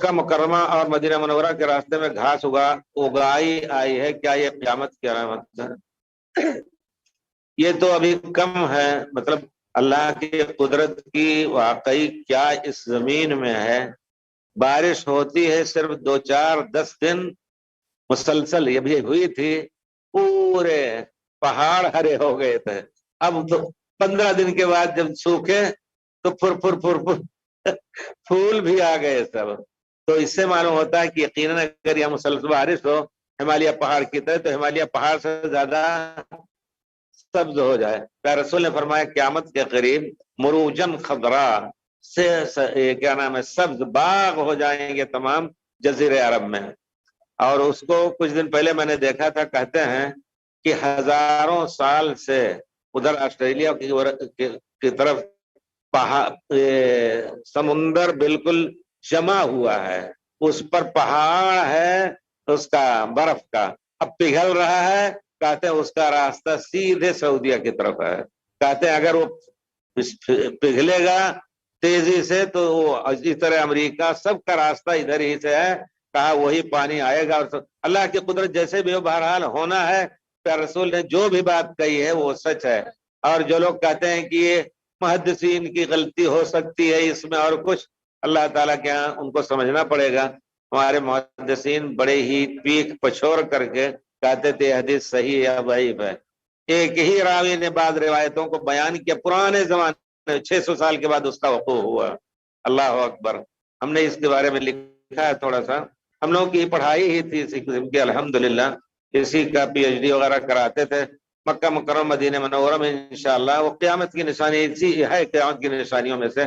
مکہ مکرمہ اور مدینہ منورہ کے راستے میں گھاس اگائی آئی ہے، کیا یہ قیامت کی علامت ہے؟ یہ تو ابھی کم ہے، مطلب اللہ کی قدرت کی واقعی کیا اس زمین میں ہے. بارش ہوتی ہے صرف 2-4-10 دن مسلسل، یہ بھی ہوئی تھی، پورے پہاڑ ہرے ہو گئے تھے. اب تو 15 دن کے بعد جب سوکھے تو پھر پھول بھی آ گئے سب. تو اس سے معلوم ہوتا ہے کہ یقیناً اگر یہ مسلسل بارش ہو ہمالیہ پہاڑ کی طرح تو ہمالیہ پہاڑ سے زیادہ سبز ہو جائے. رسول نے فرمایا قیامت کے قریب مروجن خضرا سے کیا نام ہے سبز باغ ہو جائیں گے تمام جزیرے عرب میں. اور اس کو کچھ دن پہلے میں نے دیکھا تھا، کہتے ہیں کہ ہزاروں سال سے ادھر آسٹریلیا کی طرف سمندر بالکل جمع ہوا ہے، اس پر پہاڑ ہے اس کا برف کا، اب پگھل رہا ہے. کہتے ہیں اس کا راستہ سیدھے سعودیہ کی طرف ہے. کہتے ہیں اگر وہ پگھلے گا تیزی سے تو اس طرح امریکہ سب کا راستہ ادھر ہی سے ہے. کہا وہی پانی آئے گا. اور اللہ کی قدرت جیسے بھی ہو بہرحال ہونا ہے. پیارے رسول نے جو بھی بات کہی ہے وہ سچ ہے. اور جو لوگ کہتے ہیں کہ یہ محدثین کی غلطی ہو سکتی ہے اس میں اور کچھ، اللہ تعالیٰ کے ہاں ان کو سمجھنا پڑے گا. ہمارے محدثین بڑے ہی پیک پچھوڑ کر کے کہتے تھے حدیث صحیح یا ضعیف ہے. ایک ہی راوی نے بعض روایتوں کو بیان کیا پرانے زمانے میں، 600 سال کے بعد اس کا وقوع ہوا. اللہ اکبر. ہم نے اس کے بارے میں لکھا ہے تھوڑا سا، ہم لوگوں کی پڑھائی ہی تھی اسی قسم کی الحمدللہ. اسی کا PhD وغیرہ کراتے تھے مکہ مکرمہ مدینہ منورہ میں. انشاءاللہ وہ قیامت کی نشانی اسی ہے، قیامت کی نشانیوں میں سے